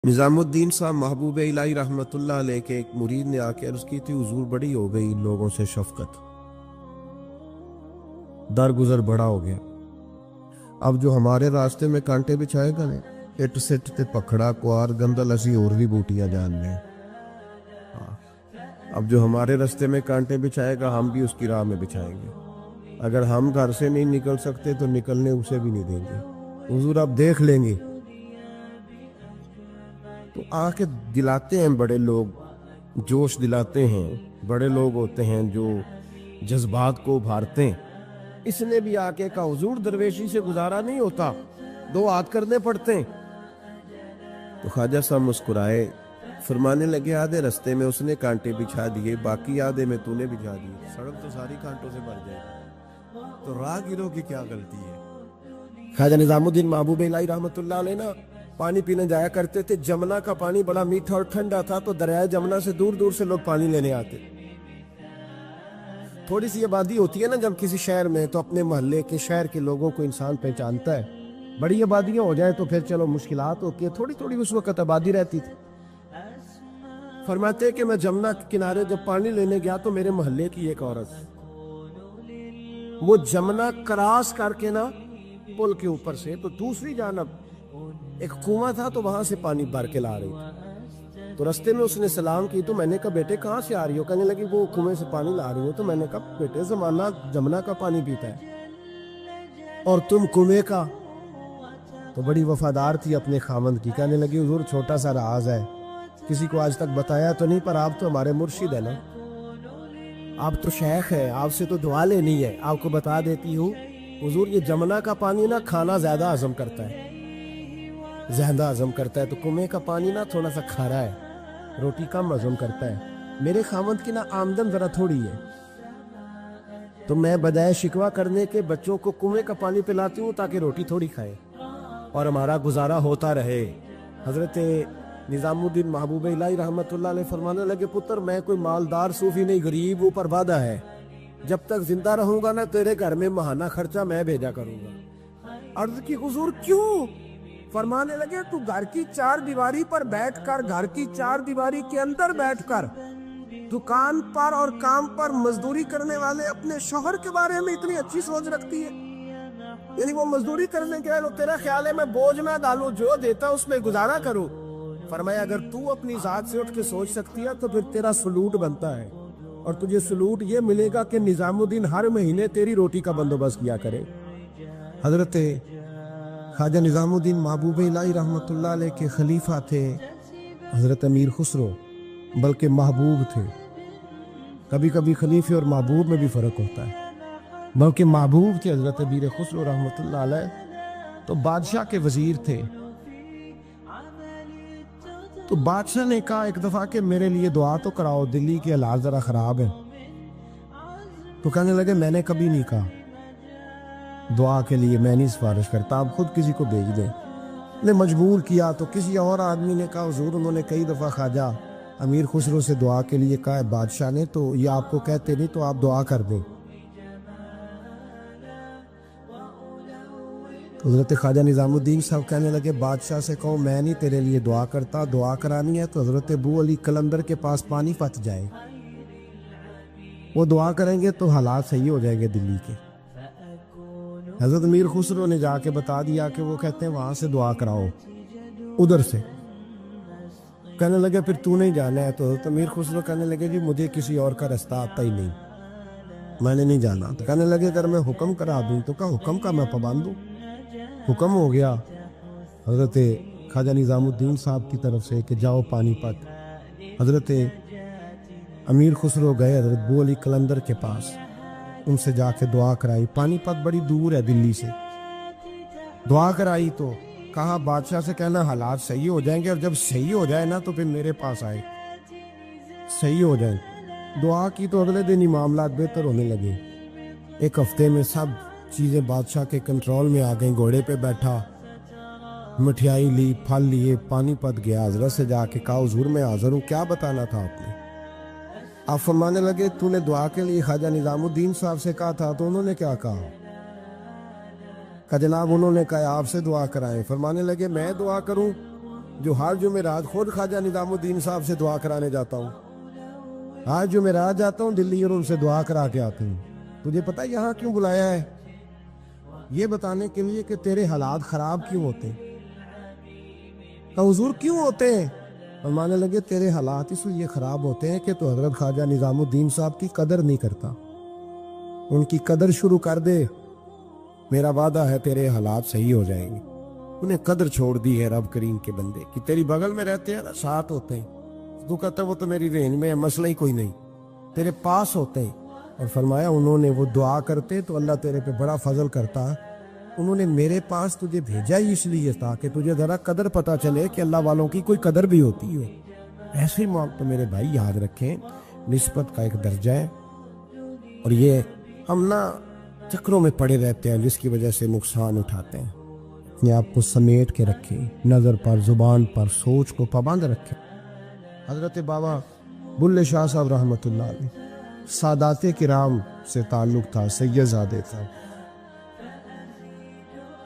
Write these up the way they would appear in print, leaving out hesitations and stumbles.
نظام الدین صاحب محبوب الہی رحمۃ اللہ علیہ کے ایک مرید نے آ کے عرض کی تھی، حضور بڑی ہو گئی ان لوگوں سے شفقت، درگزر بڑا ہو گیا، اب جو ہمارے راستے میں کانٹے بچھائے گا نا، اٹ سٹ تے پکھڑا کوار گندل اسی اور بھی بوٹیاں جان لیں۔ اب جو ہمارے راستے میں کانٹے بچھائے گا ہم بھی اس کی راہ میں بچھائیں گے، اگر ہم گھر سے نہیں نکل سکتے تو نکلنے اسے بھی نہیں دیں گے، حضور آپ دیکھ لیں گے۔ تو آ کے دلاتے ہیں بڑے لوگ، جوش دلاتے ہیں، بڑے لوگ ہوتے ہیں جو جذبات کو ابھارتے ہیں۔ اس نے بھی آ کے کہا حضور درویشی سے گزارا نہیں ہوتا، دو ہاتھ کرنے پڑتے ہیں۔ تو خواجہ صاحب مسکرائے، فرمانے لگے آدھے رستے میں اس نے کانٹے بچھا دیے، باقی آدھے میں تو نے بچھا دیے، سڑک تو ساری کانٹوں سے بھر جائے گی، تو راہ گیروں کی کیا غلطی ہے۔ خواجہ نظام الدین محبوب الہی رحمۃ اللہ علیہ نا پانی پینے جایا کرتے تھے، جمنا کا پانی بڑا میٹھا اور ٹھنڈا تھا، تو دریائے جمنا سے دور دور سے لوگ پانی لینے آتے۔ تھوڑی سی آبادی ہوتی ہے نا جب کسی شہر میں، تو اپنے محلے کے شہر کے لوگوں کو انسان پہچانتا ہے۔ بڑی آبادیاں ہو جائیں تو پھر چلو مشکلات ہوتی ہیں، تھوڑی تھوڑی اس وقت آبادی رہتی تھی۔ فرماتے کہ میں جمنا کے کنارے جب پانی لینے گیا تو میرے محلے کی ایک عورت، وہ جمنا کراس کر کے نا پل کے اوپر سے تو دوسری جانب ایک کنواں تھا، تو وہاں سے پانی بھر کے لا رہی تھی۔ تو رستے میں اس نے سلام کی، تو میں نے کہا بیٹے کہاں سے آ رہی ہو؟ کہنے لگی وہ کنویں سے پانی لا رہی ہو۔ تو میں نے کہا بیٹے زمانہ جمنا کا پانی پیتا ہے اور تم کنویں کا۔ تو بڑی وفادار تھی اپنے خامند کی، کہنے لگی حضور چھوٹا سا راز ہے، کسی کو آج تک بتایا تو نہیں، پر آپ تو ہمارے مرشد ہے نا، آپ تو شیخ ہے، آپ سے تو دعا لینی ہے، آپ کو بتا دیتی ہوں حضور یہ جمنا کا پانی نا کھانا زیادہ ہضم کرتا ہے، زیادہ ہضم کرتا ہے، تو کنویں کا پانی نا تھوڑا سا کھارا ہے، روٹی کم ہضم کرتا ہے۔ میرے خامند کی نا آمدن ذرا تھوڑی ہے، تو میں بجائے شکوہ کرنے کے بچوں کو کنویں کا پانی پلاتی ہوں تاکہ روٹی تھوڑی کھائے اور ہمارا گزارا ہوتا رہے۔ حضرت نظام الدین محبوب الہی رحمۃ اللہ علیہ فرمانے لگے پتر میں کوئی مالدار صوفی نہیں، غریب اوپر وعدہ ہے، جب تک زندہ رہوں گا نا تیرے گھر میں ماہانہ خرچہ میں بھیجا کروں گا۔ عرض کی حضور کیوں؟ فرمانے لگے تو گھر کی چار دیواری پر بیٹھ کر، گھر کی چار دیواری کے اندر بیٹھ کر دکان پر اور کام پر مزدوری کرنے والے اپنے شوہر کے بارے میں اتنی اچھی سوچ رکھتی ہے، یعنی وہ مزدوری کرنے کے لیے تیرا خیال ہے میں بوجھ نہ ڈالوں، جو دیتا اس میں گزارا کروں۔ فرمایا اگر تو اپنی ذات سے اٹھ کے سوچ سکتی ہے تو پھر تیرا سلوٹ بنتا ہے، اور تجھے سلوٹ یہ ملے گا کہ نظام الدین ہر مہینے تیری روٹی کا بندوبست کیا کرے۔ حضرت خواجہ نظام الدین محبوب الہی رحمۃ اللہ علیہ کے خلیفہ تھے حضرت امیر خسرو، بلکہ محبوب تھے، کبھی کبھی خلیفے اور محبوب میں بھی فرق ہوتا ہے، بلکہ محبوب تھے حضرت امیر خسرو رحمۃ اللہ علیہ، تو بادشاہ کے وزیر تھے۔ تو بادشاہ نے کہا ایک دفعہ کہ میرے لیے دعا تو کراؤ، دلی کے حالات ذرا خراب ہیں۔ تو کہنے لگے میں نے کبھی نہیں کہا دعا کے لیے، میں نہیں سفارش کرتا، آپ خود کسی کو بھیج دیں۔ نے مجبور کیا تو کسی اور آدمی نے کہا حضور انہوں نے کئی دفعہ خواجہ امیر خسرو سے دعا کے لیے کہا ہے بادشاہ نے، تو یہ آپ کو کہتے نہیں تو آپ دعا کر دیں۔ حضرت خواجہ نظام الدین صاحب کہنے لگے بادشاہ سے کہو میں نہیں تیرے لیے دعا کرتا، دعا کرانی ہے تو حضرت ابو علی قلندر کے پاس پانی پت جائے، وہ دعا کریں گے تو حالات صحیح ہو جائیں گے دلی کے۔ حضرت امیر خسرو نے جا کے بتا دیا کہ وہ کہتے ہیں وہاں سے دعا کراؤ، ادھر سے۔ کہنے لگے پھر تو نہیں جانا ہے؟ تو حضرت امیر خسرو کہنے لگے جی مجھے کسی اور کا رستہ آتا ہی نہیں، میں نے نہیں جانا۔ تو کہنے لگے اگر میں حکم کرا دوں تو کہا حکم کا میں پابند ہوں۔ حکم ہو گیا حضرت خواجہ نظام الدین صاحب کی طرف سے کہ جاؤ پانی پت۔ حضرت امیر خسرو گئے حضرت ابو علی قلندر کے پاس، ان سے جا کے دعا کرائی، پانی پت بڑی دور ہے دلی سے، دعا کرائی تو کہا بادشاہ سے کہنا حالات صحیح ہو جائیں گے، اور جب صحیح ہو جائے نا تو پھر میرے پاس آئے، صحیح ہو جائیں۔ دعا کی تو اگلے دن ہی معاملات بہتر ہونے لگے، ایک ہفتے میں سب چیزیں بادشاہ کے کنٹرول میں آ گئیں، گھوڑے پہ بیٹھا، مٹھائی لی، پھل لیے، پانی پت گیا، حضرت سے جا کے کہا حضور میں حاضر ہوں، کیا بتانا تھا آپ نے؟ آپ فرمانے لگے تو نے دعا کے لیے خواجہ نظام الدین صاحب سے کہا تھا، تو انہوں نے کیا کہا؟ کہ جناب انہوں نے کہا آپ سے دعا کرائیں۔ فرمانے لگے میں دعا کروں؟ جو ہر جمعرات خود خواجہ نظام الدین صاحب سے دعا کرانے جاتا ہوں، ہر جمعرات جاتا ہوں دلی اور ان سے دعا کرا کے آتا ہوں۔ تجھے پتہ یہاں کیوں بلایا ہے؟ یہ بتانے کے لیے کہ تیرے حالات خراب کیوں ہوتے ہیں۔ حضور کیوں ہوتے ہیں؟ فرمانے لگے تیرے حالات اس لیے خراب ہوتے ہیں کہ تو حضرت خواجہ نظام الدین صاحب کی قدر نہیں کرتا، ان کی قدر شروع کر دے، میرا وعدہ ہے تیرے حالات صحیح ہو جائیں گے۔ انہیں قدر چھوڑ دی ہے رب کریم کے بندے کہ تیری بغل میں رہتے ہیں نا، ساتھ ہوتے ہیں، تو کہتا ہے وہ تو میری رینج میں ہے، مسئلہ ہی کوئی نہیں، تیرے پاس ہوتے ہیں۔ اور فرمایا انہوں نے وہ دعا کرتے تو اللہ تیرے پہ بڑا فضل کرتا، انہوں نے میرے پاس تجھے بھیجا ہی اس لیے تھا کہ تجھے ذرا قدر پتہ چلے کہ اللہ والوں کی کوئی قدر بھی ہوتی ہے۔ ایسے ہی تو میرے بھائی یاد رکھیں، نسبت کا ایک درجہ ہے، اور یہ ہم نا چکروں میں پڑے رہتے ہیں جس کی وجہ سے نقصان اٹھاتے ہیں۔ یہ آپ کو سمیٹ کے رکھیں، نظر پر، زبان پر، سوچ کو پابند رکھیں۔ حضرت بابا بلے شاہ صاحب رحمۃ اللہ علیہ، سادات کرام سے تعلق تھا، سید زادے تھا۔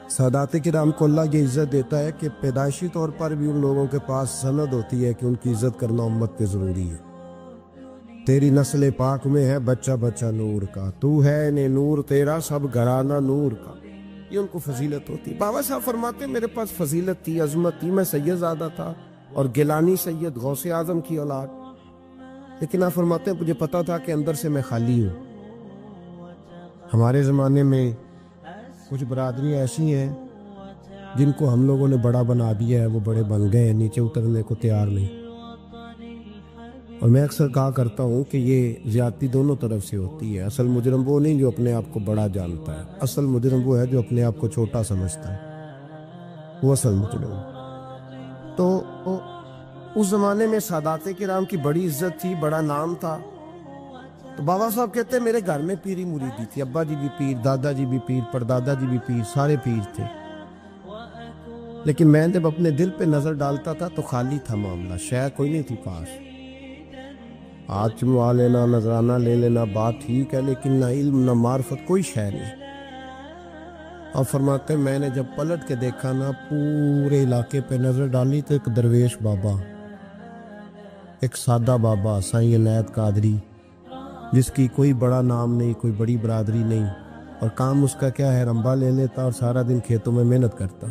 سادات کرام کو اللہ یہ عزت دیتا ہے کہ پیدائشی طور پر بھی ان لوگوں کے پاس سند ہوتی ہے کہ ان کی عزت کرنا امت پہ ضروری ہے۔ تیری نسل پاک میں ہے بچہ بچہ نور کا، تو ہے نے نور تیرا سب گھرانہ نور کا، یہ ان کو فضیلت ہوتی۔ بابا صاحب فرماتے میرے پاس فضیلت تھی، عظمت تھی، میں سید زادہ تھا اور گیلانی سید غوث اعظم کی اولاد، لیکن آپ فرماتے ہیں مجھے پتا تھا کہ اندر سے میں خالی ہوں۔ ہمارے زمانے میں کچھ برادریاں ایسی ہیں جن کو ہم لوگوں نے بڑا بنا دیا ہے، وہ بڑے بن گئے ہیں، نیچے اترنے کو تیار نہیں۔ اور میں اکثر کہا کرتا ہوں کہ یہ زیادتی دونوں طرف سے ہوتی ہے، اصل مجرم وہ نہیں جو اپنے آپ کو بڑا جانتا ہے، اصل مجرم وہ ہے جو اپنے آپ کو چھوٹا سمجھتا ہے، وہ اصل مجرم ہے۔ تو اس زمانے میں سادات کرام کی بڑی عزت تھی، بڑا نام تھا۔ تو بابا صاحب کہتے ہیں میرے گھر میں پیری مریدی تھی، ابا جی بھی پیر، دادا جی بھی پیر، پردادا جی بھی پیر، سارے پیر تھے، لیکن میں جب اپنے دل پہ نظر ڈالتا تھا تو خالی تھا معاملہ، شے کوئی نہیں تھی پاس۔ ہاتھ چموا لینا، نذرانہ لے لینا بات ٹھیک ہے، لیکن نہ علم نہ معرفت، کوئی شے نہیں۔ اور فرماتے ہیں میں نے جب پلٹ کے دیکھا نا، پورے علاقے پہ نظر ڈالی تو ایک درویش بابا، ایک سادہ بابا سائیں عنایت قادری، جس کی کوئی بڑا نام نہیں، کوئی بڑی برادری نہیں، اور کام اس کا کیا ہے، رمبا لے لیتا اور سارا دن کھیتوں میں محنت کرتا،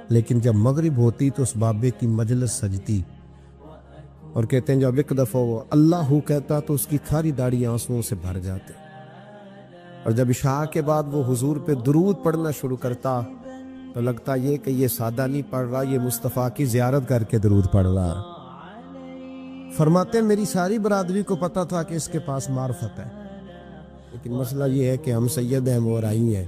لیکن جب مغرب ہوتی تو اس بابے کی مجلس سجتی، اور کہتے ہیں جب ایک دفعہ وہ اللہ کہتا تو اس کی ساری داڑھی آنسوؤں سے بھر جاتے، اور جب عشاء کے بعد وہ حضور پہ درود پڑھنا شروع کرتا تو لگتا یہ کہ یہ سادہ نہیں پڑھ رہا، یہ مصطفیٰ کی زیارت کر کے درود پڑھ رہا۔ فرماتے ہیں میری ساری برادری کو پتا تھا کہ اس کے پاس معرفت ہے، لیکن مسئلہ یہ ہے کہ ہم سید ہیں، وہ رائی ہیں،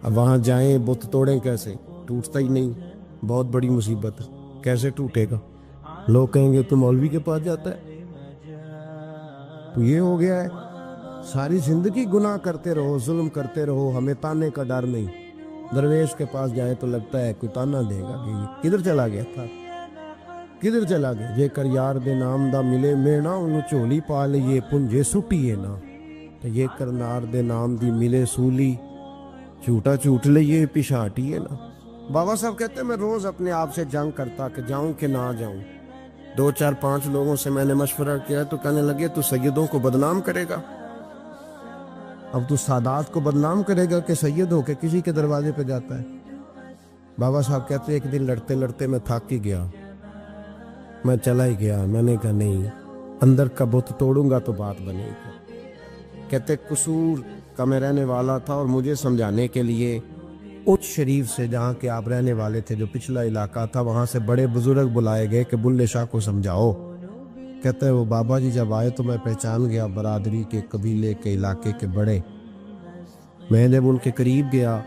اب وہاں جائیں بت توڑیں کیسے، ٹوٹتا ہی نہیں، بہت بڑی مصیبت ہے، کیسے ٹوٹے گا؟ لوگ کہیں گے تو مولوی کے پاس جاتا ہے۔ تو یہ ہو گیا ہے، ساری زندگی گناہ کرتے رہو، ظلم کرتے رہو، ہمیں تانے کا ڈر نہیں۔ درویش کے پاس جائیں تو لگتا ہے کوئی تانا دے گا کہ یہ کدھر چلا گیا تھا، کدھر چلا گیا؟ جے کر یار دے نام دا ملے مینا، انہوں چولی پا لئیے پنجے سٹیے نا، تو یہ کر نار دے نام دی ملے سولی، جھوٹا جھوٹ لئیے پچھاٹیے نا۔ بابا صاحب کہتے ہیں میں روز اپنے آپ سے جنگ کرتا کہ جاؤں کہ نہ جاؤں۔ 2 4 5 لوگوں سے میں نے مشورہ کیا تو کہنے لگے تو سیدوں کو بدنام کرے گا، اب تو سادات کو بدنام کرے گا کہ سید ہو کے کسی کے دروازے پہ جاتا ہے۔ بابا صاحب کہتے ہیں ایک دن لڑتے لڑتے میں تھک ہی گیا، میں چلا ہی گیا، میں نے کہا نہیں، اندر کا بت توڑوں گا تو بات بنے گی۔ کہتے قصور کا میں رہنے والا تھا اور مجھے سمجھانے کے لیے اچ شریف سے، جہاں کے آپ رہنے والے تھے، جو پچھلا علاقہ تھا، وہاں سے بڑے بزرگ بلائے گئے کہ بلے شاہ کو سمجھاؤ۔ کہتے ہیں وہ بابا جی جب آئے تو میں پہچان گیا برادری کے، قبیلے کے، علاقے کے بڑے۔ میں جب ان کے قریب گیا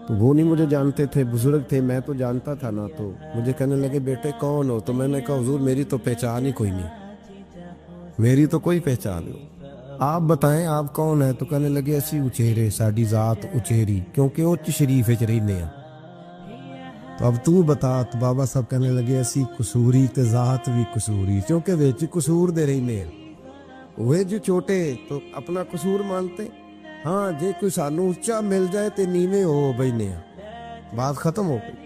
تو وہ نہیں مجھے جانتے تھے، بزرگ تھے، میں تو جانتا تھا نا، تو مجھے کہنے لگے بیٹے کون ہو؟ تو میں نے کہا حضور میری تو پہچان ہی کوئی نہیں، میری تو کوئی پہچان نہیں، آپ بتائیں آپ کون ہیں؟ تو کہنے لگے اسی اچیرے، ساڈی ذات اچیری، کیونکہ اچ شریف وچ رہنے ہیں۔ تو اب تو بتا، تو بابا صاحب کہنے لگے اسی قصوری تے ذات بھی قصوری، کیونکہ وچ قصور دے رہنے ہیں، وہ جو چھوٹے تو اپنا قصور مانتے، ہاں جے کوئی سانو اچا مل جائے تے نیویں ہو بہنے ہیں، بات ختم ہو گئی۔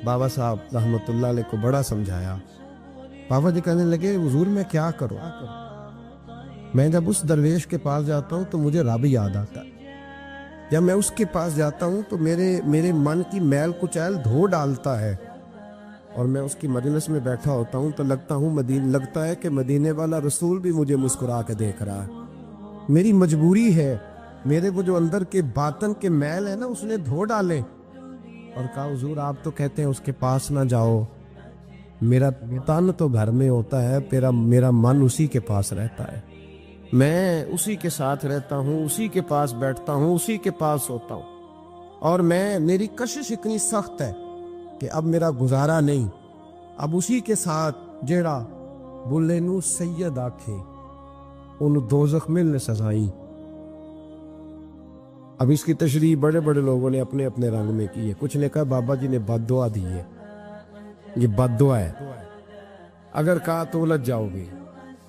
بابا صاحب رحمۃ اللہ علیہ کو بڑا سمجھایا. بابا جی کہنے لگے حضور میں کیا کروں؟ میں جب اس درویش کے پاس جاتا ہوں تو مجھے رب یاد آتا ہے. جب میں اس کے پاس جاتا ہوں تو میرے من کی میل کچیل دھو ڈالتا ہے، اور میں اس کی مجلس میں بیٹھا ہوتا ہوں تو لگتا ہے کہ مدینے والا رسول بھی مجھے مسکرا کے دیکھ رہا ہے. میری مجبوری ہے، میرے وہ جو اندر کے باطن کے میل ہے نا اس نے دھو ڈالے. اور کہا حضور آپ تو کہتے ہیں اس کے پاس نہ جاؤ، میرا تن تو گھر میں ہوتا ہے، میرا من اسی کے پاس رہتا ہے، میں اسی کے ساتھ رہتا ہوں، اسی کے پاس بیٹھتا ہوں، اسی کے پاس سوتا ہوں. اور میری کشش اتنی سخت ہے کہ اب میرا گزارا نہیں، اب اسی کے ساتھ جیڑا بلے نو سید آکھے ان دوزخ ملنے سزائیں. اب اس کی تشریح بڑے بڑے لوگوں نے اپنے اپنے رنگ میں کی ہے. کچھ نے کہا بابا جی نے بد دعا دی ہے، یہ بد دعا ہے، اگر کہا تو الجھ جاؤ گے.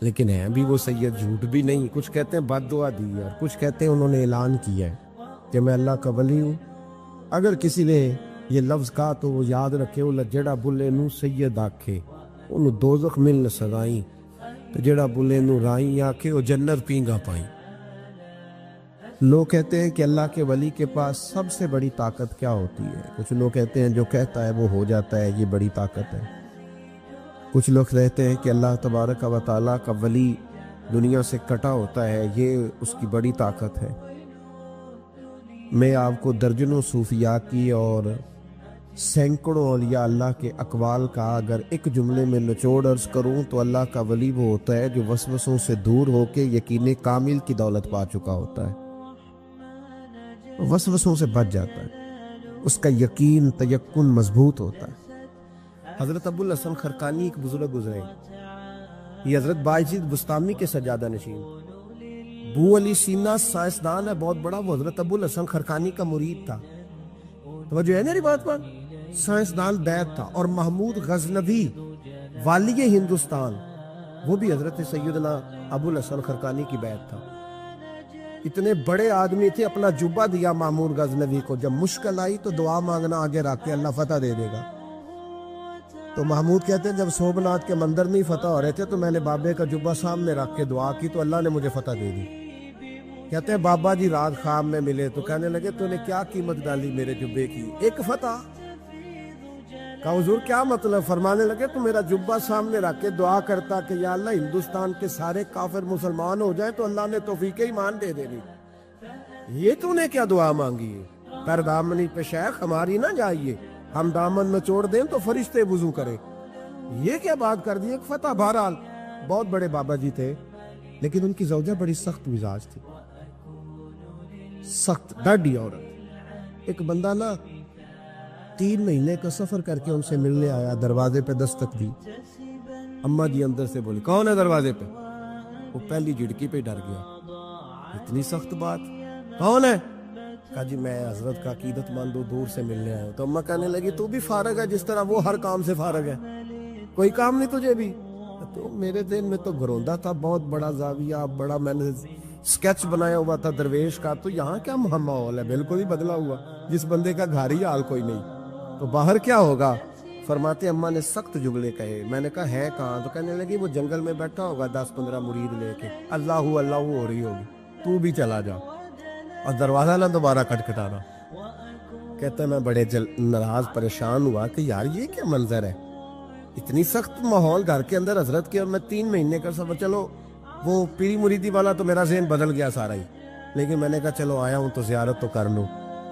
لیکن ہے بھی وہ سید جھوٹ بھی نہیں. کچھ کہتے ہیں بد دعا دی ہے، اور کچھ کہتے ہیں انہوں نے اعلان کیا ہے کہ میں اللہ کا ولی ہوں. اگر کسی نے یہ لفظ کہا تو وہ یاد رکھے وہ جڑا بلے نو سید آکھے انہوں دوزخ ملن سزائیں، تو جڑا بلے نو رائیں آکھے وہ جنت پینگا پائیں. لوگ کہتے ہیں کہ اللہ کے ولی کے پاس سب سے بڑی طاقت کیا ہوتی ہے. کچھ لوگ کہتے ہیں جو کہتا ہے وہ ہو جاتا ہے، یہ بڑی طاقت ہے. کچھ لوگ کہتے ہیں کہ اللہ تبارک و تعالیٰ کا ولی دنیا سے کٹا ہوتا ہے، یہ اس کی بڑی طاقت ہے. میں آپ کو درجنوں صوفیاء کی اور سینکڑوں اولیاء اللہ کے اقوال کا اگر ایک جملے میں نچوڑ عرض کروں تو اللہ کا ولی وہ ہوتا ہے جو وسوسوں سے دور ہو کے یقین کامل کی دولت پا چکا ہوتا ہے، وسوسوں سے بچ جاتا ہے، اس کا یقین تیقن مضبوط ہوتا ہے. حضرت ابو الحسن خرقانی ایک بزرگ گزرے، یہ حضرت باعزید بستامی کے سجادہ نشین. بو علی سینا سائنسدان ہے بہت بڑا، وہ حضرت ابو الحسن خرقانی کا مرید تھا. توجہ ہے میری بات پر؟ سائنسدان بیت تھا. اور محمود غزنوی والی ہندوستان وہ بھی حضرت سیدنا ابو الحسن خرقانی کی بیت تھا. اتنے بڑے آدمی تھے، اپنا جبہ دیا محمود غزنوی کو، جب مشکل آئی تو دعا مانگنا آگے رکھ کے اللہ فتح دے دے گا. تو محمود کہتے ہیں جب سومناتھ کے مندر میں فتح ہو رہے تھے تو میں نے بابے کا جبہ سامنے رکھ کے دعا کی تو اللہ نے مجھے فتح دے دی. کہتے ہیں بابا جی رات خواب میں ملے تو کہنے لگے تو نے کیا قیمت ڈالی میرے جبے کی؟ ایک فتح. کہا حضور کیا مطلب؟ فرمانے لگے تو میرا جبہ سامنے رکھ کے دعا کرتا کہ یا اللہ ہندوستان کے سارے کافر مسلمان ہو جائیں تو اللہ نے توفیق ایمان دے دینی. یہ تو نے کیا دعا مانگی ہے؟ پر دامنی پہ شیخ ہماری نہ جائیے، ہم دامن میں چھوڑ دیں تو فرشتے وضو کریں. یہ کیا بات کر دی؟ ایک فتح. بہرحال بہت بڑے بابا جی تھے، لیکن ان کی زوجہ بڑی سخت مزاج تھی، سخت ڈاڈی عورت. ایک بندہ نا 3 مہینے کا سفر کر کے ان سے ملنے آیا، دروازے پہ دستک دی. اماں جی اندر سے بولی کون ہے دروازے پہ؟ وہ پہلی جھڑکی پہ ڈر گیا، اتنی سخت بات. کون ہے؟ کہا جی میں حضرت کا عقیدت مند ہوں، دور سے ملنے آیا ہوں. تو اماں کہنے لگی تو بھی فارغ ہے جس طرح وہ ہر کام سے فارغ ہے، کوئی کام نہیں تجھے بھی؟ تو میرے ذہن میں تو گھروندا تھا، بہت بڑا زاویہ، بڑا میں نے سکیچ بنایا ہوا تھا درویش کا، تو یہاں کیا ماحول ہے؟ بالکل ہی بدلا ہوا، جس بندے کا گھر ہی حال کوئی نہیں تو باہر کیا ہوگا؟ فرماتے اماں نے سخت جملے کہے. میں نے کہا ہے کہاں؟ تو کہنے لگی وہ جنگل میں بیٹھا ہوگا 10-15 مرید لے کے، اللہ اللہ ہو رہی ہوگی، تو بھی چلا جا اور دروازہ نہ دوبارہ کھٹکھٹانا. کہتا میں بڑے ناراض پریشان ہوا کہ یار یہ کیا منظر ہے، اتنی سخت ماحول گھر کے اندر حضرت کے، اور میں 3 مہینے کا سفر. چلو وہ پیری مریدی والا تو میرا ذہن بدل گیا سارا ہی، لیکن میں نے کہا چلو آیا ہوں تو زیارت تو کر لوں.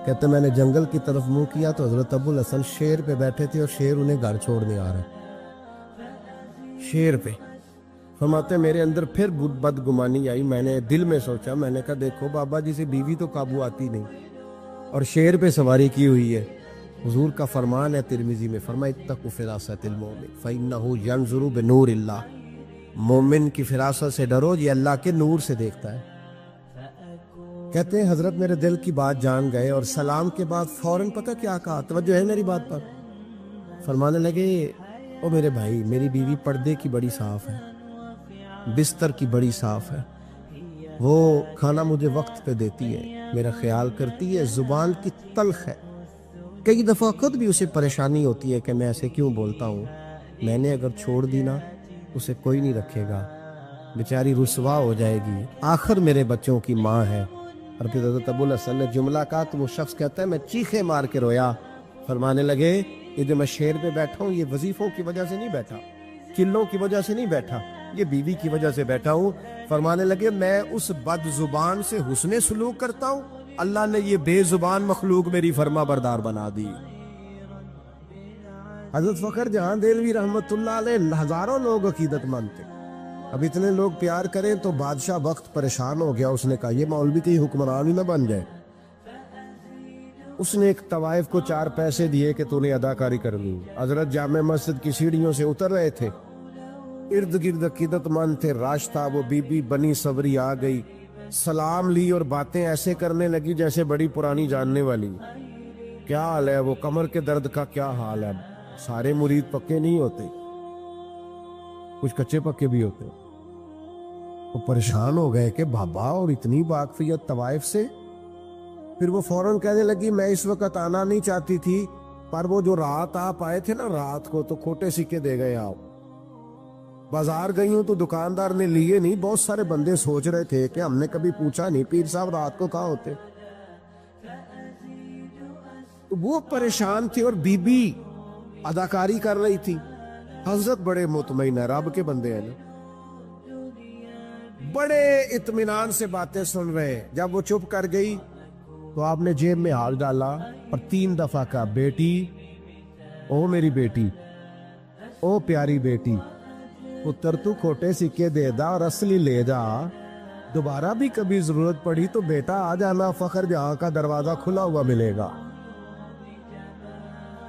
کہتے میں نے جنگل کی طرف منہ کیا تو حضرت ابو الحسن شیر پہ بیٹھے تھے اور شیر انہیں گھر چھوڑنے آ رہا ہے شیر پہ. فرماتے میرے اندر پھر بدگمانی آئی. میں نے دل میں سوچا، میں نے کہا دیکھو بابا جی سے بیوی تو قابو آتی نہیں اور شیر پہ سواری کی ہوئی ہے. حضور کا فرمان ہے ترمذی میں، فرمایا اتقوا فراست المومن فإنہ ینظر بنور اللہ. مومن کی فراست سے ڈرو، یہ اللہ کے نور سے دیکھتا ہے. کہتے ہیں حضرت میرے دل کی بات جان گئے اور سلام کے بعد فوراً پتہ کیا کہا؟ توجہ ہے میری بات پر؟ فرمانے لگے او میرے بھائی، میری بیوی پردے کی بڑی صاف ہے، بستر کی بڑی صاف ہے، وہ کھانا مجھے وقت پہ دیتی ہے، میرا خیال کرتی ہے، زبان کی تلخ ہے، کئی دفعہ خود بھی اسے پریشانی ہوتی ہے کہ میں ایسے کیوں بولتا ہوں، میں نے اگر چھوڑ دی نا اسے کوئی نہیں رکھے گا، بیچاری رسوا ہو جائے گی، آخر میرے بچوں کی ماں ہے۔ اور پھر حضرت ابو الحسن نے جملہ کہا تو وہ شخص کہتا ہے میں چیخے مار کے رویا، فرمانے لگے یہ جو میں شیر پہ بیٹھا ہوں یہ وظیفوں کی وجہ سے نہیں بیٹھا، قلوں کی وجہ سے نہیں بیٹھا، یہ بیوی کی وجہ سے بیٹھا ہوں۔ فرمانے لگے میں اس بد زبان سے حسن سلوک کرتا ہوں، اللہ نے یہ بے زبان مخلوق میری فرما بردار بنا دی۔ حضرت فخر جہاں دہلوی رحمت اللہ علیہ ہزاروں لوگ عقیدت مند تھے، اب اتنے لوگ پیار کریں تو بادشاہ وقت پریشان ہو گیا، اس نے کہا یہ مولوی کہیں حکمران ہی نہ بن جائے۔ اس نے ایک طوائف کو 4 پیسے دیے کہ تو نے اداکاری کر لی۔ حضرت جامع مسجد کی سیڑھیوں سے اتر رہے تھے، ارد گرد عقیدت مند تھے، راش تھا، وہ بی بی بنی صبری آ گئی، سلام لی اور باتیں ایسے کرنے لگی جیسے بڑی پرانی جاننے والی۔ کیا حال ہے؟ وہ کمر کے درد کا کیا حال ہے؟ سارے مرید پکے نہیں ہوتے، کچھ کچے پکے بھی ہوتے۔ وہ پریشان ہو گئے کہ بابا اور اتنی واقفیت طوائف سے۔ پھر وہ فوراً کہنے لگی میں اس وقت آنا نہیں چاہتی تھی، پر وہ جو رات آپ آئے تھے نا رات کو تو کھوٹے سکے دے گئے آپ۔ بازار گئی ہوں تو دکاندار نے لیے نہیں، بہت سارے بندے سوچ رہے تھے کہ ہم نے کبھی پوچھا نہیں پیر صاحب رات کو کہاں ہوتے۔ وہ پریشان تھی اور بی بی اداکاری کر رہی تھی۔ حضرت بڑے مطمئن ہے، رب کے بندے ہیں نا، بڑے اطمینان سے باتیں سن رہے۔ جب وہ چپ کر گئی تو آپ نے جیب میں ہاتھ ڈالا اور 3 دفعہ کہا بیٹی، او میری بیٹی، او پیاری بیٹی، پتر تو کھوٹے سکے دے دا اور اصلی لے جا، دوبارہ بھی کبھی ضرورت پڑی تو بیٹا آ جانا، فخر جہاں کا دروازہ کھلا ہوا ملے گا۔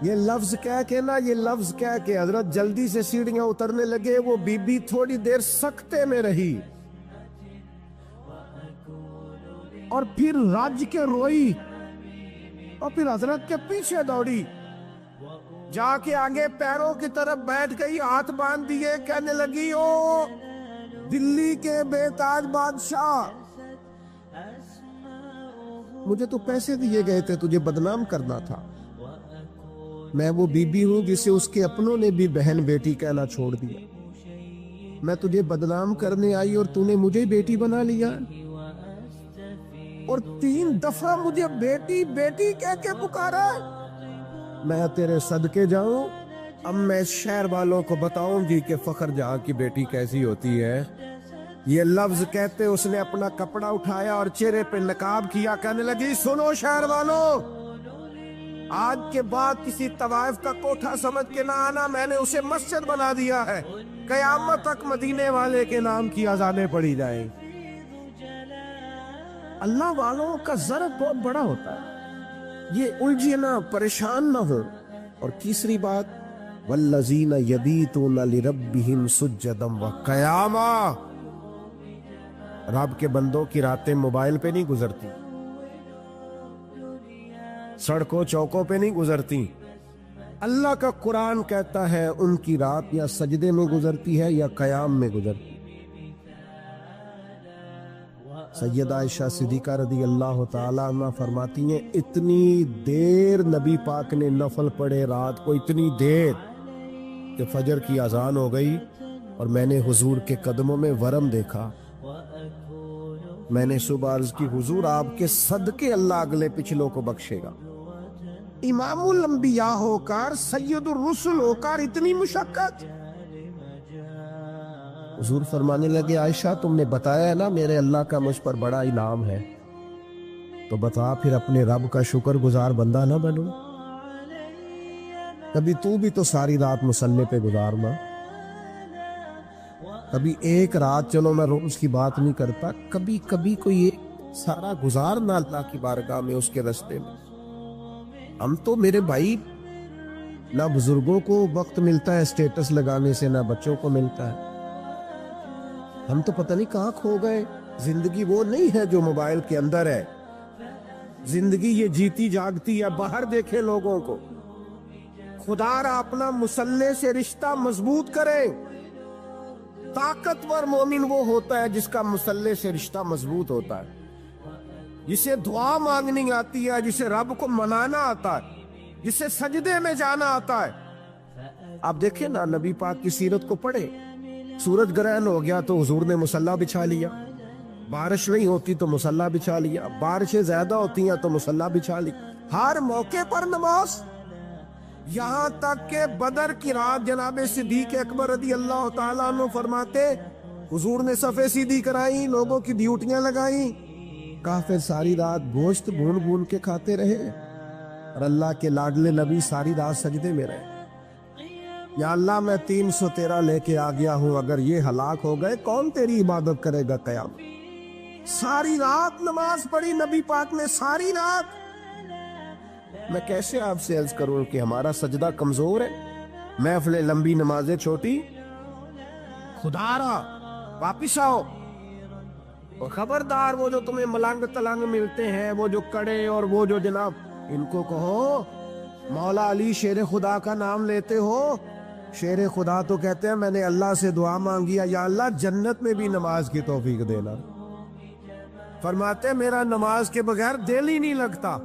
یہ لفظ کہہ کے نا، یہ لفظ کہہ کے حضرت جلدی سے سیڑھیاں اترنے لگے۔ وہ بی بی تھوڑی دیر سکتے میں رہی اور پھر رج کے روئی اور پھر حضرت کے پیچھے دوڑی، جا کے آگے پیروں کی طرف بیٹھ گئی، ہاتھ باندھ دیے، کہنے لگی او دلی کے بے تاج بادشاہ، مجھے تو پیسے دیے گئے تھے تجھے بدنام کرنا تھا، میں وہ بی بی ہوں جسے اس کے اپنوں نے بھی بہن بیٹی کہنا چھوڑ دیا، میں تجھے بدنام کرنے آئی اور تو نے مجھے بیٹی بنا لیا، اور 3 دفعہ مجھے بیٹی بیٹی کہہ کے پکارا۔ میں تیرے صدقے جاؤں، اب میں اس شہر والوں کو بتاؤں گی کہ فخر جہاں کی بیٹی کیسی ہوتی ہے۔ یہ لفظ کہتے اس نے اپنا کپڑا اٹھایا اور چہرے پہ نقاب کیا، کہنے لگی سنو شہر والوں، آج کے بعد کسی طوائف کا کوٹھا سمجھ کے نہ آنا، میں نے اسے مسجد بنا دیا ہے، قیامت تک مدینے والے کے نام کی اذانیں پڑھی جائیں۔ اللہ والوں کا ضرب بہت بڑا ہوتا ہے، یہ الجھے نہ، پریشان نہ ہو۔ اور تیسری بات والذین یبیتون لربہم سجدا وقیاما، رب کے بندوں کی راتیں موبائل پہ نہیں گزرتی، سڑکوں چوکوں پہ نہیں گزرتی، اللہ کا قرآن کہتا ہے ان کی رات یا سجدے میں گزرتی ہے یا قیام میں گزرتی۔ سیدہ عائشہ صدیقہ رضی اللہ تعالیٰ عنہ فرماتی ہیں اتنی دیر نبی پاک نے نفل پڑھے رات کو، اتنی دیر کہ فجر کی اذان ہو گئی اور میں نے حضور کے قدموں میں ورم دیکھا۔ میں نے صبح عرض کی حضور آپ کے صدقے اللہ اگلے پچھلوں کو بخشے گا، امام الانبیاء ہو کر، سید الرسل ہو کر اتنی مشقت۔ حضور فرمانے لگے عائشہ تم نے بتایا ہے نا میرے اللہ کا مجھ پر بڑا انعام ہے، تو بتا پھر اپنے رب کا شکر گزار بندہ نہ بنوں؟ کبھی تو بھی تو ساری رات مصلی پہ گزارنا، کبھی ایک رات، چلو میں روز کی بات نہیں کرتا، کبھی کبھی کوئی ایک سارا گزارنا اللہ کی بارگاہ میں، اس کے رستے میں۔ ہم تو میرے بھائی نہ بزرگوں کو وقت ملتا ہے اسٹیٹس لگانے سے، نہ بچوں کو ملتا ہے، ہم تو پتہ نہیں کہاں کھو گئے۔ زندگی وہ نہیں ہے جو موبائل کے اندر ہے، زندگی یہ جیتی جاگتی ہے، باہر دیکھیں لوگوں کو۔ خدا را اپنا مصلی سے رشتہ مضبوط کریں۔ طاقتور مومن وہ ہوتا ہے جس کا مصلی سے رشتہ مضبوط ہوتا ہے، جسے دعا مانگنی آتی ہے، جسے رب کو منانا آتا ہے۔ جسے سجدے میں جانا آتا ہے۔ آپ دیکھیں نا، نبی پاک کی سیرت کو پڑھے، سورج گرہن ہو گیا تو حضور نے مصلی بچھا لیا، بارش نہیں ہوتی تو مصلی بچھا لیا، بارشیں زیادہ ہوتی ہیں تو مصلی بچھا لی، ہر موقع پر نماز۔ یہاں تک کہ بدر کی رات جناب صدیق اکبر رضی اللہ تعالیٰ عنہ فرماتے حضور نے صفیں سیدھی کرائی، لوگوں کی ڈیوٹیاں لگائیں، کافر ساری رات گوشت بھون بھون کے کھاتے رہے، اور اللہ کے لاڈلے نبی ساری رات سجدے میں رہے۔ یا اللہ میں 313 لے کے آ گیا ہوں، اگر یہ ہلاک ہو گئے کون تیری عبادت کرے گا قیامت؟ ساری رات نماز پڑھی نبی پاک نے، ساری رات۔ میں کیسے آپ سے عرض کروں کہ ہمارا سجدہ کمزور ہے؟ محفلیں لمبی، نمازیں چھوٹی۔ خدا را واپس آؤ، اور خبردار وہ جو تمہیں ملنگ تلنگ ملتے ہیں، وہ جو کڑے اور وہ جو جناب، ان کو کہو مولا علی شیر خدا کا نام لیتے ہو۔ شیر خدا تو کہتے ہیں میں نے اللہ سے دعا مانگی ہے، یا اللہ جنت میں بھی نماز کی توفیق دینا۔ فرماتے میرا نماز کے بغیر دل ہی نہیں لگتا،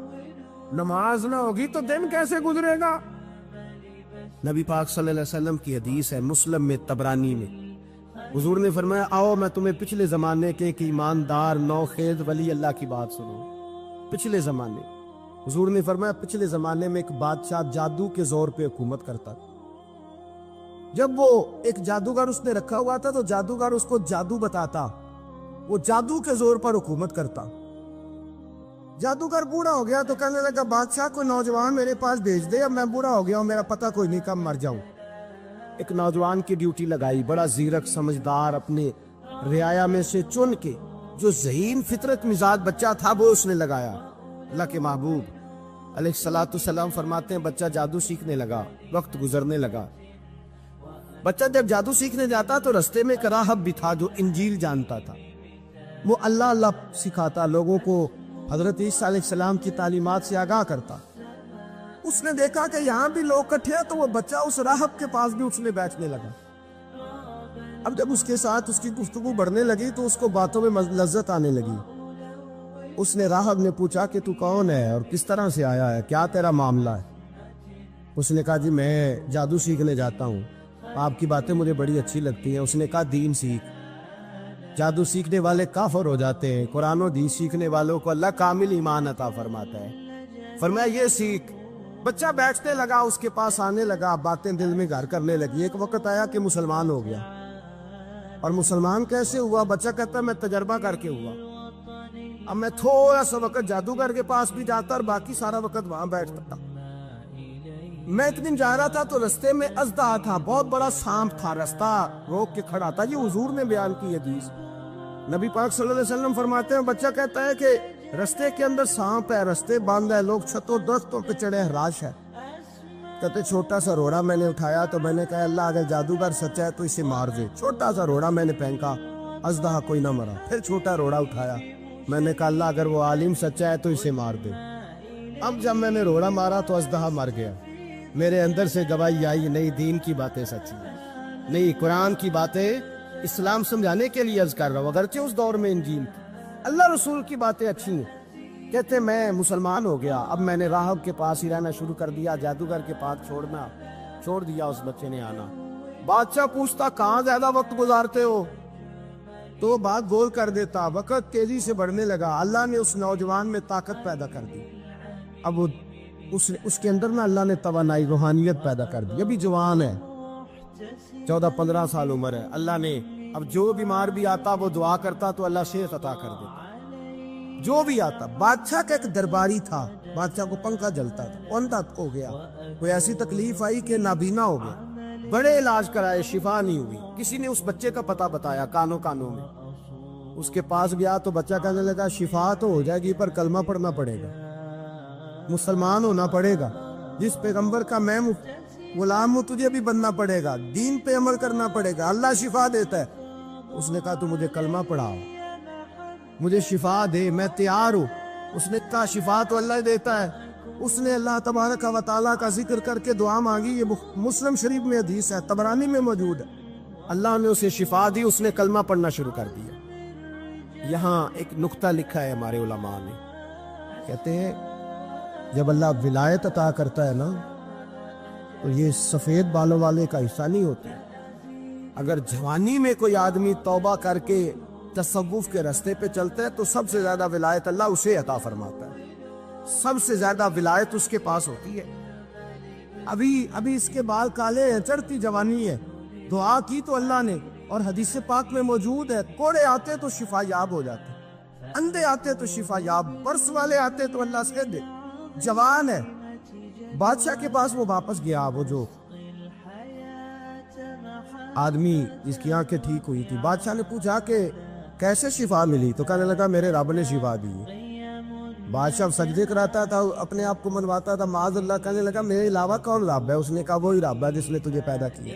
نماز نہ ہوگی تو دن کیسے گزرے گا؟ نبی پاک صلی اللہ علیہ وسلم کی حدیث ہے مسلم میں، طبرانی میں، حضور نے فرمایا آؤ میں تمہیں پچھلے زمانے کے ایک ایماندار نوخیز ولی اللہ کی بات سنوں۔ پچھلے زمانے، حضور نے فرمایا پچھلے زمانے میں ایک بادشاہ جادو کے زور پہ حکومت کرتا تھا۔ جب وہ ایک جادوگر اس نے رکھا ہوا تھا تو جادوگر اس کو جادو بتاتا، وہ جادو کے زور پر حکومت کرتا۔ جادوگر بوڑھا ہو گیا تو کہنے لگا بادشاہ کوئی نوجوان میرے پاس بھیج دے، اب میں بوڑھا ہو گیا ہوں، میرا پتہ کوئی نہیں کب مر جاؤں۔ ایک نوجوان کی ڈیوٹی لگائی، بڑا زیرک سمجھدار، اپنے رعایا میں سے چن کے جو ذہین فطرت مزاج بچہ تھا وہ اس نے لگایا۔ اللہ کے محبوب علیہ الصلوۃ والسلام فرماتے ہیں بچہ جادو سیکھنے لگا، وقت گزرنے لگا۔ بچہ جب جادو سیکھنے جاتا تو رستے میں ایک راہب بھی تھا جو انجیل جانتا تھا، وہ اللہ اللہ سکھاتا، لوگوں کو حضرت عیسیٰ علیہ السلام کی تعلیمات سے آگاہ کرتا۔ اس نے دیکھا کہ یہاں بھی لوگ کٹھے ہیں تو وہ بچہ اس راہب کے پاس بھی اٹھنے بیٹھنے لگا۔ اب جب اس کے ساتھ اس کی گفتگو بڑھنے لگی تو اس کو باتوں میں لذت آنے لگی۔ اس نے راہب نے پوچھا کہ تو کون ہے اور کس طرح سے آیا ہے، کیا تیرا معاملہ ہے؟ اس نے کہا جی میں جادو سیکھنے جاتا ہوں، آپ کی باتیں مجھے بڑی اچھی لگتی ہیں۔ اس نے کہا دین سیکھ، جادو سیکھنے والے کافر ہو جاتے ہیں، قرآن و حدیث سیکھنے والوں کو اللہ کامل ایمان عطا فرماتا ہے۔ فرمایا یہ سیکھ۔ بچہ بیٹھنے لگا، اس کے پاس آنے لگا، باتیں دل میں گھر کرنے لگی۔ ایک وقت آیا کہ مسلمان ہو گیا، اور مسلمان کیسے ہوا؟ بچہ کہتا ہے میں تجربہ کر کے ہوا۔ اب میں تھوڑا سا وقت جادوگر کے پاس بھی جاتا اور باقی سارا وقت وہاں بیٹھتا تھا۔ میں ایک دن جا رہا تھا تو رستے میں اژدہا تھا، بہت بڑا سانپ تھا، رستہ روک کے کھڑا تھا۔ یہ حضور نے بیان کی حدیث۔ نبی پاک صلی اللہ علیہ وسلم فرماتے ہیں بچہ کہتا ہے کہ رستے کے اندر سانپ ہے، رستے بند ہے، لوگ چھتوں درختوں پہ چڑھے، ہراش ہے۔ کہتے چھوٹا سا روڑا میں نے اٹھایا تو میں نے کہا اللہ اگر جادوگر سچا ہے تو اسے مار دے۔ چھوٹا سا روڑا میں نے پھینکا، اژدہا کوئی نہ مرا۔ پھر چھوٹا روڑا اٹھایا، میں نے کہا اللہ اگر وہ عالم سچا ہے تو اسے مار دے۔ اب جب میں نے روڑا مارا تو اژدہا مر گیا۔ میرے اندر سے گواہی آئی نہیں، دین کی باتیں سچی ہیں، نہیں قرآن کی باتیں اسلام سمجھانے کے لیے عرض کر رہا ہوں، اگرچہ اس دور میں انجیل اللہ رسول کی باتیں اچھی ہیں۔ کہتے میں مسلمان ہو گیا، اب میں نے راہب کے پاس ہی رہنا شروع کر دیا، جادوگر کے پاس چھوڑ دیا اس بچے نے آنا۔ بادشاہ پوچھتا کہاں زیادہ وقت گزارتے ہو، تو بات گول کر دیتا۔ وقت تیزی سے بڑھنے لگا، اللہ نے اس نوجوان میں طاقت پیدا کر دی۔ اب اس کے اندر نا اللہ نے توانائی، روحانیت پیدا کر دی۔ ابھی جوان ہے، 14-15 سال عمر ہے۔ اللہ نے اب جو بیمار بھی آتا وہ دعا کرتا تو اللہ شفا عطا کر دیتا، جو بھی آتا۔ بادشاہ کا ایک درباری تھا، بادشاہ کو پنکھا جلتا تھا، وہ اندھا ہو گیا، کوئی ایسی تکلیف آئی کہ نابینا ہو گیا، بڑے علاج کرائے، شفا نہیں ہوئی۔ کسی نے اس بچے کا پتہ بتایا کانوں میں، اس کے پاس گیا تو بچہ کہنے لگا شفا تو ہو جائے گی پر کلمہ پڑھنا پڑے گا، مسلمان ہونا پڑے گا، جس پیغمبر کا میں غلام ہوں تجھے بھی بننا پڑے گا، دین پہ عمل کرنا پڑے گا، اللہ شفا دیتا ہے۔ اس نے کہا تو مجھے کلمہ پڑھاؤ، مجھے شفا دے، میں تیار ہوں۔ اس نے کہا شفا تو اللہ دیتا ہے۔ اس نے اللہ تبارک و تعالیٰ کا ذکر کر کے دعا مانگی، یہ مسلم شریف میں حدیث ہے، طبرانی میں موجود ہے۔ اللہ نے اسے شفا دی، اس نے کلمہ پڑھنا شروع کر دیا۔ یہاں ایک نقطہ لکھا ہے ہمارے علماء نے، کہتے ہیں جب اللہ ولایت عطا کرتا ہے نا تو یہ سفید بالوں والے کا حصہ نہیں ہوتی. اگر جوانی میں کوئی آدمی توبہ کر کے تصوف کے راستے پہ چلتا ہے تو سب سے زیادہ ولایت اللہ اسے عطا فرماتا ہے. سب سے زیادہ ولایت اس کے پاس ہوتی ہے. ابھی اس کے بال کالے ہیں، چڑھتی جوانی ہے، دعا کی تو اللہ نے، اور حدیث پاک میں موجود ہے، کوڑے آتے تو شفا یاب ہو جاتے، اندھے آتے تو شفا یاب، برس والے آتے تو اللہ سے دے. جوان ہے، بادشاہ کے پاس وہ واپس گیا، وہ جو آدمی جس کی آنکھیں ٹھیک ہوئی تھی. بادشاہ نے پوچھا کہ کیسے شفا ملی؟ تو کہنے لگا میرے رب نے شفا دی. بادشاہ سجدے کراتا تھا، اپنے آپ کو منواتا تھا، معاذ اللہ. کہنے لگا میرے علاوہ کون رب ہے؟ اس نے کہا وہی رب ہے جس نے تجھے پیدا کیا،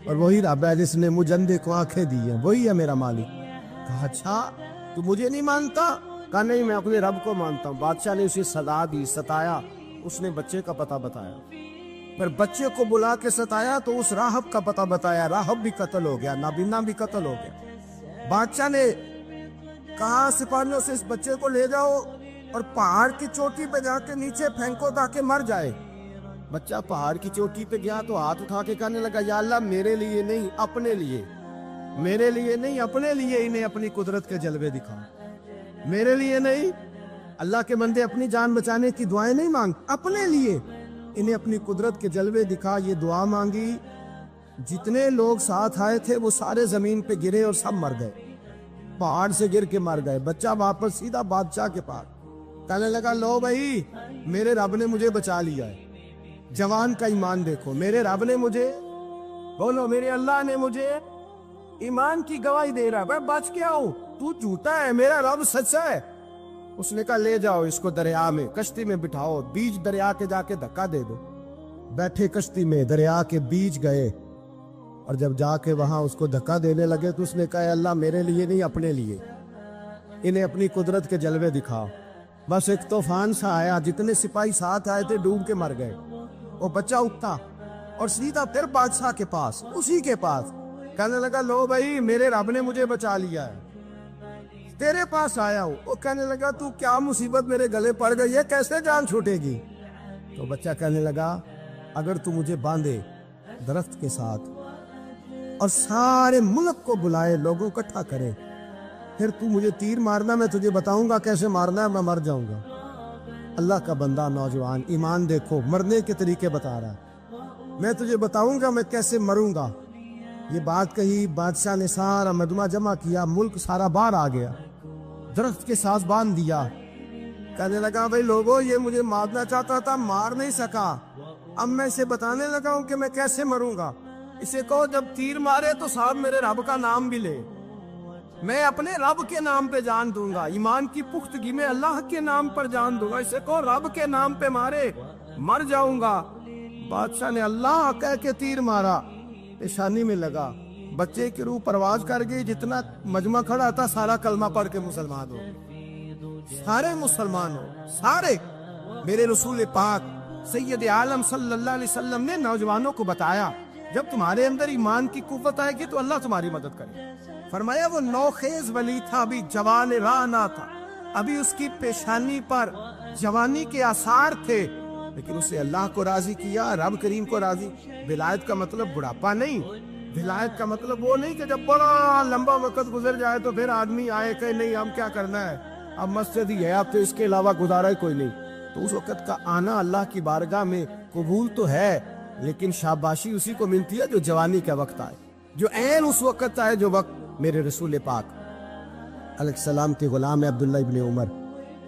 اور وہی رب ہے جس نے مجھ اندھے کو آنکھیں دی ہیں، وہی ہے میرا مالک. کہا اچھا تو مجھے نہیں مانتا؟ کہا نہیں، میں اپنے رب کو مانتا ہوں. بادشاہ نے اسے سزا دی، ستایا. اس نے بچے کا پتہ بتایا، پر بچے کو بلا کے ستایا تو اس راہب کا پتہ بتایا. راہب بھی قتل ہو گیا، نابینا بھی قتل ہو گیا. بادشاہ نے کہا سپاہیوں سے اس بچے کو لے جاؤ اور پہاڑ کی چوٹی پہ جا کے نیچے پھینکو تاکہ مر جائے. بچہ پہاڑ کی چوٹی پہ گیا تو ہاتھ اٹھا کے کہنے لگا یا اللہ میرے لیے نہیں اپنے لیے، میرے لیے نہیں اپنے لیے انہیں اپنی قدرت کے جلوے دکھا. میرے لیے نہیں، اللہ کے بندے اپنی جان بچانے کی دعائیں نہیں مانگ، اپنے لیے انہیں اپنی قدرت کے جلوے دکھا. یہ دعا مانگی، جتنے لوگ ساتھ آئے تھے وہ سارے زمین پہ گرے اور سب مر گئے، پہاڑ سے گر کے مر گئے. بچہ واپس سیدھا بادشاہ کے پاس کہنے لگا لو بھائی میرے رب نے مجھے بچا لیا ہے. جوان کا ایمان دیکھو، میرے رب نے مجھے، بولو میرے اللہ نے مجھے ایمان کی گواہی دے رہا ہے، میں بچ کے آؤں، تو جھوٹا ہے، میرا رب سچا ہے. اس نے کہا لے جاؤ اس کو دریا میں، کشتی میں بٹھاؤ، بیچ دریا کے جا کے دھکا دے دو. بیٹھے کشتی میں، دریا کے بیچ گئے، اور جب جا کے وہاں اس کو دھکا دینے لگے تو اس نے کہا اللہ میرے لیے نہیں اپنے لیے انہیں اپنی قدرت کے جلوے دکھا. بس ایک طوفان سا آیا، جتنے سپاہی ساتھ آئے تھے ڈوب کے مر گئے. وہ بچہ اٹھا اور سیدھا پھر بادشاہ کے پاس، اسی کے پاس کہنے لگا لو بھائی میرے رب نے مجھے بچا لیا ہے، تیرے پاس آیا ہوں. وہ کہنے لگا تو کیا مصیبت میرے گلے پڑ گئی ہے، کیسے جان چھوٹے گی؟ تو بچہ کہنے لگا اگر تو مجھے باندھے درخت کے ساتھ اور سارے ملک کو بلائے، لوگوں اکٹھا کرے، پھر تو مجھے تیر مارنا، میں تجھے بتاؤں گا کیسے مارنا ہے، میں مر جاؤں گا. اللہ کا بندہ نوجوان ایمان دیکھو، مرنے کے طریقے بتا رہا ہے، میں تجھے بتاؤں گا میں کیسے مروں گا. یہ بات کہی، بادشاہ نے سارا مجمع جمع کیا، ملک سارا باہر آ گیا، درخت کے ساتھ باندھ دیا. کہنے لگا بھائی لوگوں یہ مجھے مارنا چاہتا تھا، مار نہیں سکا، اب میں اسے بتانے لگا ہوں کہ میں کیسے مروں گا. اسے کہو جب تیر مارے تو صاحب میرے رب کا نام بھی لے، میں اپنے رب کے نام پہ جان دوں گا، ایمان کی پختگی میں اللہ کے نام پر جان دوں گا. اسے کہو رب کے نام پہ مارے، مر جاؤں گا. بادشاہ نے اللہ کہہ کے تیر مارا، پیشانی میں لگا، بچے کی روح پرواز کر گئی. جتنا مجمع کھڑا تھا سارا کلمہ پڑھ کے مسلمان ہو، سارے مسلمان ہو، سارے. میرے رسول پاک سید عالم صلی اللہ علیہ وسلم نے نوجوانوں کو بتایا جب تمہارے اندر ایمان کی قوت آئے گی تو اللہ تمہاری مدد کرے. فرمایا وہ نوخیز ولی تھا، ابھی جوان راہ نہ تھا، ابھی اس کی پیشانی پر جوانی کے آثار تھے، لیکن اسے اللہ کو راضی کیا، رب کریم کو راضی. ولایت کا مطلب بڑھاپا نہیں، ولایت کا مطلب وہ نہیں کہ جب بڑا لمبا وقت گزر جائے تو پھر آدمی آئے کہ نہیں اب کیا کرنا ہے، اب مسجد ہی ہے، اب تو اس کے علاوہ گزارا ہی کوئی نہیں. تو اس وقت کا آنا اللہ کی بارگاہ میں قبول تو ہے، لیکن شاباشی اسی کو ملتی ہے جو جوانی کا وقت آئے، جو عین اس وقت آئے جو وقت میرے رسول پاک علیہ السلام کے غلام عبداللہ ابن عمر،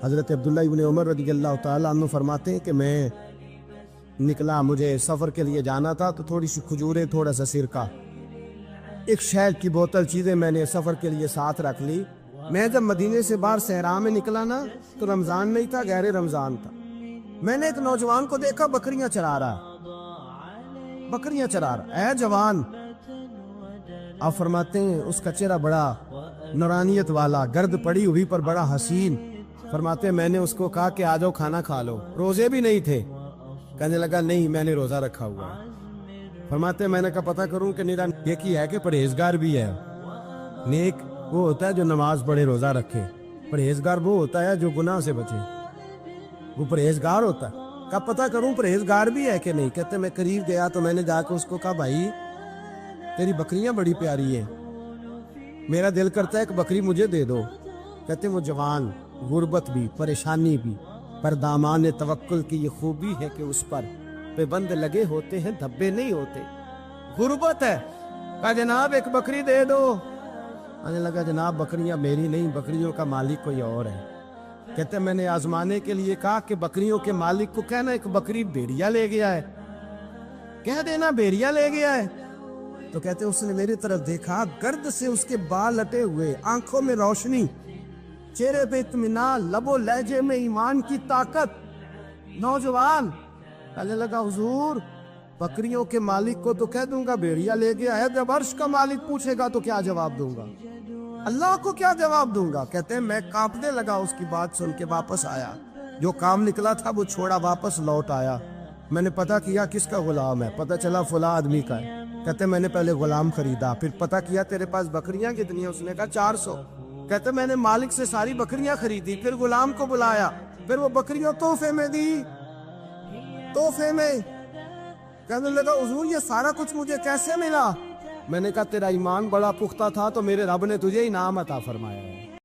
حضرت عبداللہ ابن عمر رضی اللہ تعالیٰ عنہ فرماتے ہیں کہ میں نکلا، مجھے سفر کے لیے جانا تھا، تو تھوڑی سی کھجوریں، تھوڑا سا سرکہ، ایک شہد کی بوتل، چیزیں میں نے سفر کے لیے ساتھ رکھ لی. میں جب مدینے سے باہر صحرا میں نکلا نا تو رمضان نہیں تھا، غیر رمضان تھا. میں نے ایک نوجوان کو دیکھا بکریاں چرا رہا، بکریاں چرا رہا. اے جوان، آپ فرماتے ہیں اس کا چہرہ بڑا نورانیت والا، گرد پڑی ہوئی پر بڑا حسین. فرماتے ہیں میں نے اس کو کہا کہ آ جاؤ کھانا کھا لو، روزے بھی نہیں تھے. کہنے لگا نہیں میں نے روزہ رکھا ہوا ہے. فرماتے ہیں میں نے کہا پتہ کروں کہ نیرا نیک ہی ہے کہ پرہیزگار بھی ہے. نیک وہ ہوتا ہے جو نماز پڑھے روزہ رکھے، پرہیزگار وہ ہوتا ہے جو گناہ سے بچے. وہ پرہیزگار ہوتا ہے؟ کہا پتہ کروں پرہیزگار بھی ہے کہ نہیں. کہتے میں قریب گیا تو میں نے جا کے اس کو کہا بھائی تیری بکریاں بڑی پیاری ہیں, میرا دل کرتا ہے کہ بکری مجھے دے دو. کہتے وہ جوان, غربت بھی پریشانی بھی, پر دامان توکل کی یہ خوبی ہے کہ اس پر پابند لگے ہوتے ہیں, دھبے نہیں ہوتے. غربت ہے, کہا جناب ایک بکری دے دو. آنے لگا جناب بکریاں میری نہیں, بکریوں کا مالک کوئی اور ہے. کہتے میں نے آزمانے کے لیے کہا کہ بکریوں کے مالک کو کہنا ایک بکری بھیڑیا لے گیا ہے, کہہ دینا بھیڑیا لے گیا ہے. تو کہتے اس نے میری طرف دیکھا, گرد سے اس کے بال لٹے ہوئے, آنکھوں میں روشنی, چہرے پہ اطمینان, لب و لہجے میں ایمان کی طاقت. نوجوان کہنے لگا حضور بکریوں کے مالک کو تو کہہ دوں گا بھیڑیا لے گیا ہے, جب عرش کا مالک پوچھے گا تو کیا جواب دوں گا, اللہ کو کیا جواب دوں گا. کہتے ہیں میں کانپنے لگا اس کی بات سن کے, واپس آیا, جو کام نکلا تھا وہ چھوڑا, واپس لوٹ آیا. میں نے پتہ کیا کس کا غلام ہے, پتہ چلا فلاں آدمی کا ہے. کہتے میں نے پہلے غلام خریدا, پھر پتہ کیا تیرے پاس بکریاں کتنی ہیں, اس نے کہا 400. کہتے میں نے مالک سے ساری بکریاں خریدی, پھر غلام کو بلایا, پھر وہ بکریاں تحفے میں دی, تحفے میں. کہنے لگا حضور یہ سارا کچھ مجھے کیسے ملا؟ میں نے کہا تیرا ایمان بڑا پختہ تھا تو میرے رب نے تجھے انعام عطا فرمایا ہے.